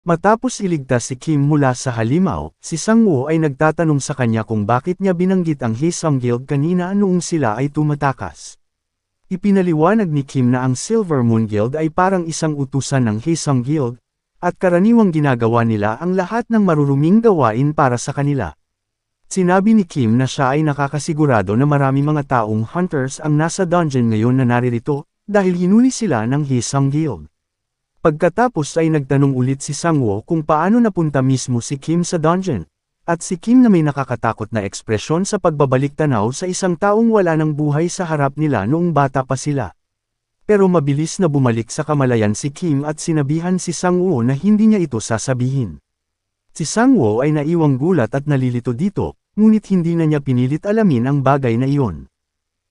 Matapos iligtas si Kim mula sa halimaw, si Sang-woo ay nagtatanong sa kanya kung bakit niya binanggit ang Haesung Guild kanina noong sila ay tumatakas. Ipinaliwanag ni Kim na ang Silver Moon Guild ay parang isang utusan ng Haesung Guild, at karaniwang ginagawa nila ang lahat ng maruruming gawain para sa kanila. Sinabi ni Kim na siya ay nakakasigurado na marami mga taong hunters ang nasa dungeon ngayon na naririto, dahil hinuli sila ng Haesung Guild. Pagkatapos ay nagtanong ulit si Sang-woo kung paano napunta mismo si Kim sa dungeon, at si Kim na may nakakatakot na ekspresyon sa pagbabalik tanaw sa isang taong wala ng buhay sa harap nila noong bata pa sila. Pero mabilis na bumalik sa kamalayan si Kim at sinabihan si Sang-woo na hindi niya ito sasabihin. Si Sang-woo ay naiwang gulat at nalilito dito, ngunit hindi na niya pinilit alamin ang bagay na iyon.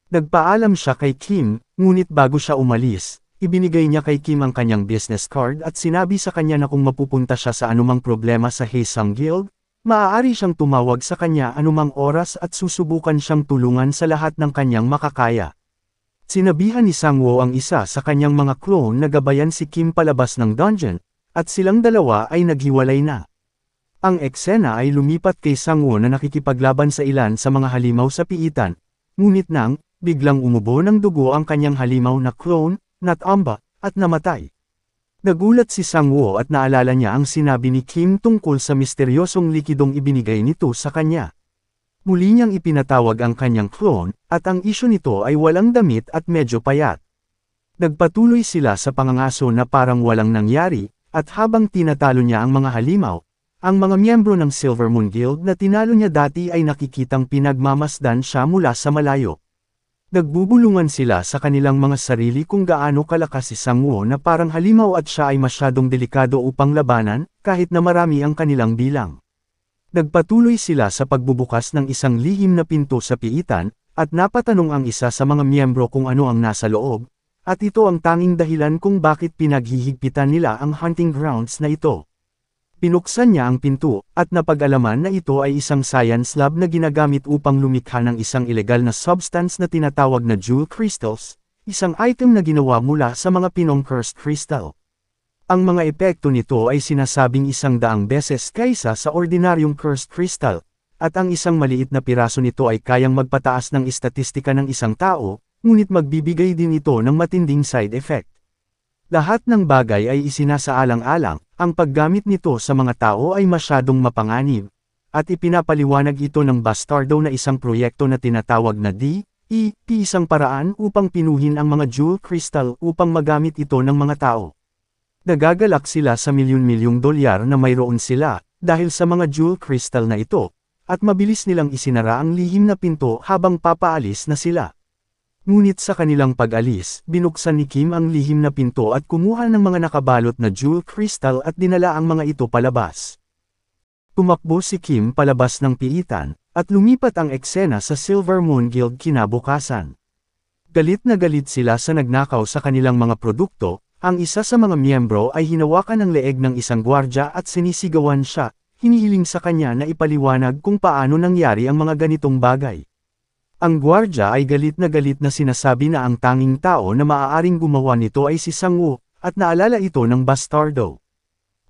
Nagpaalam siya kay Kim, ngunit bago siya umalis, ibinigay niya kay Kim ang kanyang business card at sinabi sa kanya na kung mapupunta siya sa anumang problema sa Haesung Guild, maaari siyang tumawag sa kanya anumang oras at susubukan siyang tulungan sa lahat ng kanyang makakaya. Sinabihan ni Sang-woo ang isa sa kanyang mga clone na gabayan si Kim palabas ng dungeon, at silang dalawa ay naghiwalay na. Ang eksena ay lumipat kay Sang-woo na nakikipaglaban sa ilan sa mga halimaw sa piitan, ngunit nang, biglang umubo ng dugo ang kanyang halimaw na clone, natamba, at namatay. Nagulat si Sang-woo at naalala niya ang sinabi ni Kim tungkol sa misteryosong likidong ibinigay nito sa kanya. Muli niyang ipinatawag ang kanyang clone, at ang isyu nito ay walang damit at medyo payat. Nagpatuloy sila sa pangangaso na parang walang nangyari, at habang tinatalo niya ang mga halimaw, ang mga miyembro ng Silver Moon Guild na tinalo niya dati ay nakikitang pinagmamasdan siya mula sa malayo. Nagbubulungan sila sa kanilang mga sarili kung gaano kalakas si Sang-woo na parang halimaw at siya ay masyadong delikado upang labanan, kahit na marami ang kanilang bilang. Nagpatuloy sila sa pagbubukas ng isang lihim na pinto sa piitan, at napatanong ang isa sa mga miyembro kung ano ang nasa loob, at ito ang tanging dahilan kung bakit pinaghihigpitan nila ang hunting grounds na ito. Pinuksan niya ang pinto, at napag-alaman na ito ay isang science lab na ginagamit upang lumikha ng isang ilegal na substance na tinatawag na jewel crystals, isang item na ginawa mula sa mga pinong cursed crystal. Ang mga epekto nito ay sinasabing 100 beses kaysa sa ordinaryong cursed crystal, at ang isang maliit na piraso nito ay kayang magpataas ng istatistika ng isang tao, ngunit magbibigay din ito ng matinding side effect. Lahat ng bagay ay isinasaalang-alang, ang paggamit nito sa mga tao ay masyadong mapanganib, at ipinapaliwanag ito ng bastardo na isang proyekto na tinatawag na DEP, isang paraan upang pinuhin ang mga jewel crystal upang magamit ito ng mga tao. Nagagalak sila sa milyon-milyong dolyar na mayroon sila, dahil sa mga jewel crystal na ito, at mabilis nilang isinara ang lihim na pinto habang papaalis na sila. Ngunit sa kanilang pag-alis, binuksan ni Kim ang lihim na pinto at kumuha ng mga nakabalot na jewel crystal at dinala ang mga ito palabas. Tumakbo si Kim palabas ng piitan, at lumipat ang eksena sa Silver Moon Guild kinabukasan. Galit na galit sila sa nagnakaw sa kanilang mga produkto, ang isa sa mga miyembro ay hinawakan ng leeg ng isang gwardya at sinisigawan siya, hinihiling sa kanya na ipaliwanag kung paano nangyari ang mga ganitong bagay. Ang gwardya ay galit na sinasabi na ang tanging tao na maaaring gumawa nito ay si Sang-woo, at naalala ito ng bastardo.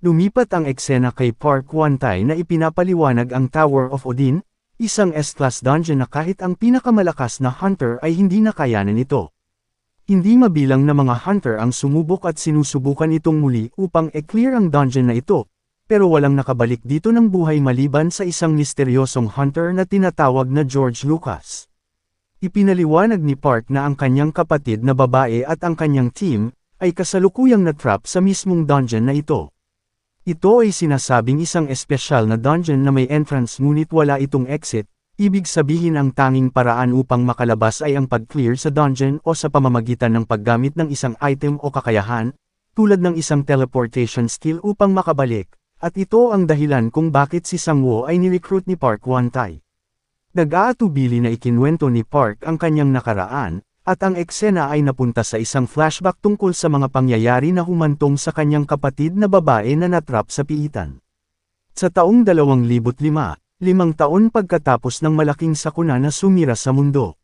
Lumipat ang eksena kay Park Hwan-tae na ipinapaliwanag ang Tower of Odin, isang S-class dungeon na kahit ang pinakamalakas na hunter ay hindi nakayanan nito. Hindi mabilang na mga hunter ang sumubok at sinusubukan itong muli upang i-clear ang dungeon na ito, pero walang nakabalik dito ng buhay maliban sa isang misteryosong hunter na tinatawag na George Lucas. Ipinaliwanag ni Park na ang kanyang kapatid na babae at ang kanyang team, ay kasalukuyang na-trap sa mismong dungeon na ito. Ito ay sinasabing isang espesyal na dungeon na may entrance ngunit wala itong exit, ibig sabihin ang tanging paraan upang makalabas ay ang pag-clear sa dungeon o sa pamamagitan ng paggamit ng isang item o kakayahan, tulad ng isang teleportation skill upang makabalik, at ito ang dahilan kung bakit si Sang-woo ay nirecruit ni Park Hwan-tae. Nag-aatubili na ikinwento ni Park ang kanyang nakaraan, at ang eksena ay napunta sa isang flashback tungkol sa mga pangyayari na humantong sa kanyang kapatid na babae na natrap sa piitan. Sa taong 2005, 5 taon pagkatapos ng malaking sakuna na sumira sa mundo.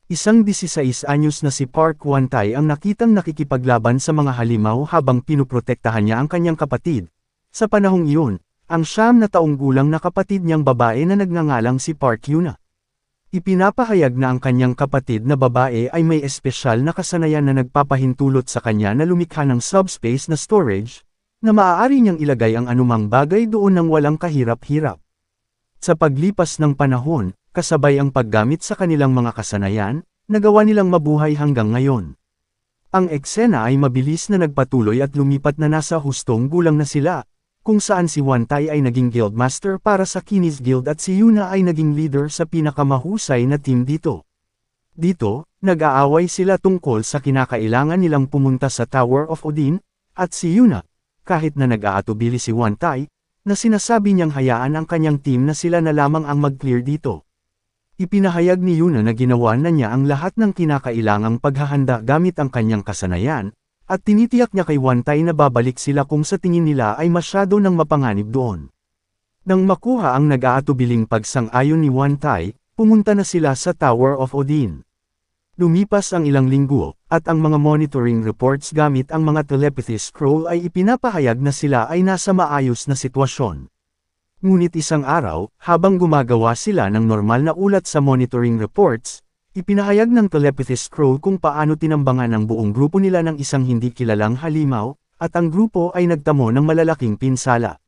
Isang 16 anyos na si Park Hwan-tae ang nakitang nakikipaglaban sa mga halimaw habang pinuprotektahan niya ang kanyang kapatid, Sa panahong iyon, ang 9 gulang na kapatid niyang babae na nagngangalang si Park Yuna. Ipinapahayag na ang kanyang kapatid na babae ay may espesyal na kasanayan na nagpapahintulot sa kanya na lumikha ng subspace na storage, na maaari niyang ilagay ang anumang bagay doon nang walang kahirap-hirap. Sa paglipas ng panahon, kasabay ang paggamit sa kanilang mga kasanayan, nagawa nilang mabuhay hanggang ngayon. Ang eksena ay mabilis na nagpatuloy at lumipat na nasa hustong gulang na sila, kung saan si Wantay ay naging guildmaster para sa Kinis Guild at si Yuna ay naging leader sa pinakamahusay na team dito. Dito, nag-aaway sila tungkol sa kinakailangan nilang pumunta sa Tower of Odin, at si Yuna, kahit na nag-aatubili si Wantay, na sinasabi niyang hayaan ang kanyang team na sila na lamang ang mag-clear dito. Ipinahayag ni Yuna na ginawa na niya ang lahat ng kinakailangang paghahanda gamit ang kanyang kasanayan, at tinitiyak niya kay Wantay na babalik sila kung sa tingin nila ay masyado nang mapanganib doon. Nang makuha ang nag-aatubiling pagsang-ayon ni Wantay, pumunta na sila sa Tower of Odin. Lumipas ang ilang linggo, at ang mga monitoring reports gamit ang mga telepathy scroll ay ipinapahayag na sila ay nasa maayos na sitwasyon. Ngunit isang araw, habang gumagawa sila ng normal na ulat sa monitoring reports, ipinahayag ng telepathy scroll kung paano tinambangan ang buong grupo nila ng isang hindi kilalang halimaw, at ang grupo ay nagtamo ng malalaking pinsala.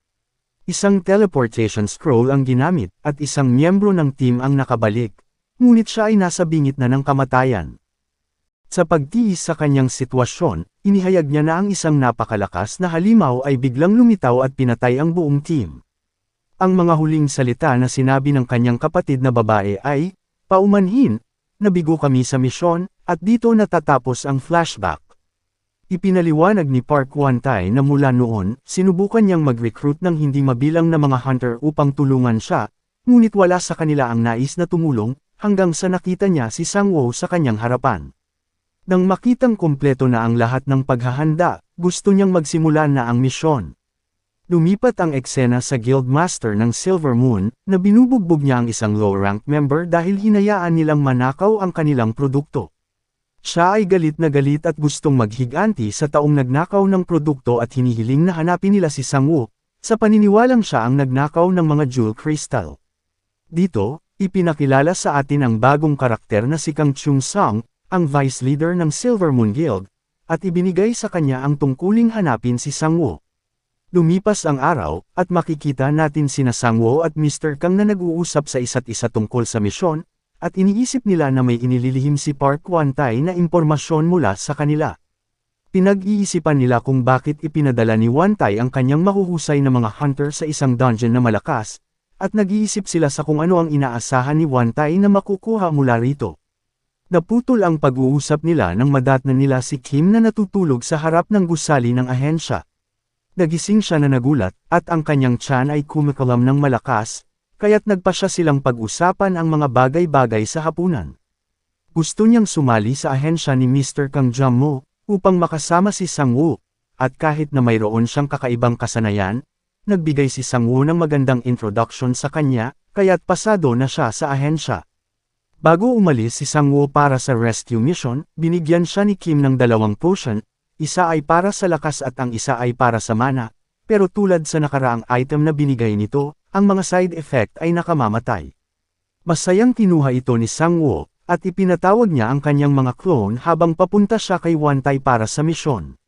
Isang teleportation scroll ang ginamit, at isang miyembro ng team ang nakabalik, ngunit siya ay nasa bingit na ng kamatayan. Sa pagtiis sa kanyang sitwasyon, inihayag niya na ang isang napakalakas na halimaw ay biglang lumitaw at pinatay ang buong team. Ang mga huling salita na sinabi ng kanyang kapatid na babae ay, "Paumanhin, nabigo kami sa misyon, at dito natatapos ang flashback." Ipinaliwanag ni Park Wantay na mula noon, sinubukan niyang mag-recruit ng hindi mabilang na mga hunter upang tulungan siya, ngunit wala sa kanila ang nais na tumulong, hanggang sa nakita niya si Sang-woo sa kanyang harapan. Nang makitang kumpleto na ang lahat ng paghahanda, gusto niyang magsimula na ang misyon. Lumipat ang eksena sa Guildmaster ng Silver Moon, na binubugbog niya ang isang low-rank member dahil hinayaan nilang manakaw ang kanilang produkto. Siya ay galit na galit at gustong maghiganti sa taong nagnakaw ng produkto at hinihiling na hanapin nila si Sang-woo, sa paniniwalang siya ang nagnakaw ng mga jewel crystal. Dito, ipinakilala sa atin ang bagong karakter na si Kang Chung-sung, ang vice leader ng Silver Moon Guild, at ibinigay sa kanya ang tungkuling hanapin si Sang-woo. Lumipas ang araw, at makikita natin sina Sang-woo at Mr. Kang na nag-uusap sa isa't isa tungkol sa misyon, at iniisip nila na may inililihim si Park Wantay na impormasyon mula sa kanila. Pinag-iisipan nila kung bakit ipinadala ni Wantay ang kanyang mahuhusay na mga hunter sa isang dungeon na malakas, at nag-iisip sila sa kung ano ang inaasahan ni Wantay na makukuha mula rito. Naputol ang pag-uusap nila nang madatnan nila si Kim na natutulog sa harap ng gusali ng ahensya. Nagising siya na nagulat, at ang kanyang tiyan ay kumakalam ng malakas, kaya't nagpa siya silang pag-usapan ang mga bagay-bagay sa hapunan. Gusto niyang sumali sa ahensya ni Mr. Kang Jam-mo, upang makasama si Sang-woo, at kahit na mayroon siyang kakaibang kasanayan, nagbigay si Sang-woo ng magandang introduction sa kanya, kaya't pasado na siya sa ahensya. Bago umalis si Sang-woo para sa rescue mission, binigyan siya ni Kim ng 2 potion, isa ay para sa lakas at ang isa ay para sa mana, pero tulad sa nakaraang item na binigay nito, ang mga side effect ay nakamamatay. Masayang kinuha ito ni Sang-woo, at ipinatawag niya ang kanyang mga clone habang papunta siya kay Wantay para sa misyon.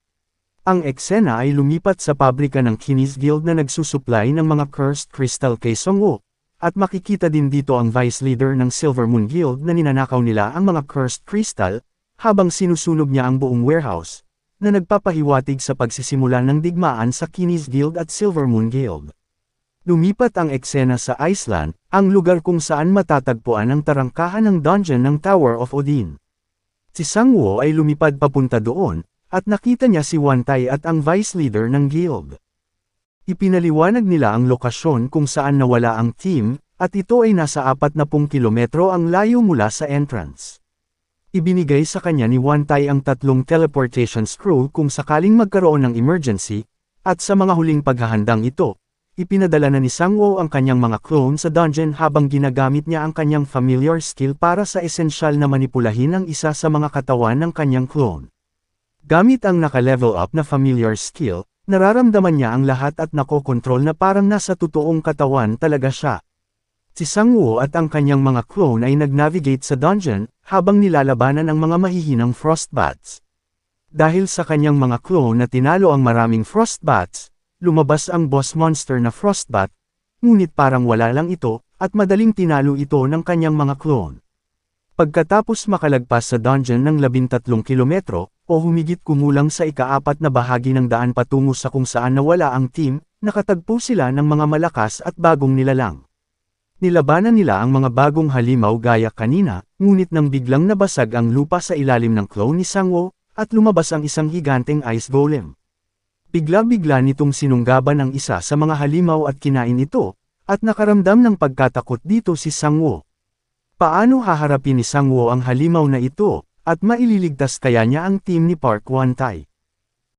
Ang eksena ay lumipat sa pabrika ng Kinis Guild na nagsusupply ng mga cursed crystal kay Sang-woo, at makikita din dito ang vice leader ng Silver Moon Guild na ninanakaw nila ang mga cursed crystal, habang sinusunog niya ang buong warehouse, na nagpapahiwatig sa pagsisimula ng digmaan sa Kinis Guild at Silver Moon Guild. Lumipat ang eksena sa Iceland, ang lugar kung saan matatagpuan ang tarangkahan ng dungeon ng Tower of Odin. Si Sang-woo ay lumipad papunta doon, at nakita niya si Wantay at ang vice leader ng guild. Ipinaliwanag nila ang lokasyon kung saan nawala ang team, at ito ay nasa 40 kilometro ang layo mula sa entrance. Ibinigay sa kanya ni Wantay ang 3 teleportation scroll kung sakaling magkaroon ng emergency, at sa mga huling paghahandang ito, ipinadala na ni Sang-woo ang kanyang mga clone sa dungeon habang ginagamit niya ang kanyang familiar skill para sa esensyal na manipulahin ang isa sa mga katawan ng kanyang clone. Gamit ang naka-level up na familiar skill, Nararamdaman niya ang lahat at nakokontrol na parang nasa totoong katawan talaga siya. Si Sang-woo at ang kanyang mga clone ay nag-navigate sa dungeon, habang nilalabanan ang mga mahihinang frostbats. Dahil sa kanyang mga clone na tinalo ang maraming frostbats, lumabas ang boss monster na frostbat, ngunit parang wala lang ito, at madaling tinalo ito ng kanyang mga clone. Pagkatapos makalagpas sa dungeon ng 13 kilometro, o humigit kumulang sa ika-4 na bahagi ng daan patungo sa kung saan nawala ang team, nakatagpo sila ng mga malakas at bagong nilalang. Nilabanan nila ang mga bagong halimaw gaya kanina, ngunit nang biglang nabasag ang lupa sa ilalim ng clone ni Sang-woo, at lumabas ang isang higanteng ice golem. Bigla-bigla nitong sinunggaban ang isa sa mga halimaw at kinain ito, at nakaramdam ng pagkatakot dito si Sang-woo. Paano haharapin ni Sang-woo ang halimaw na ito, at maililigtas kaya niya ang team ni Park Hwan-tae?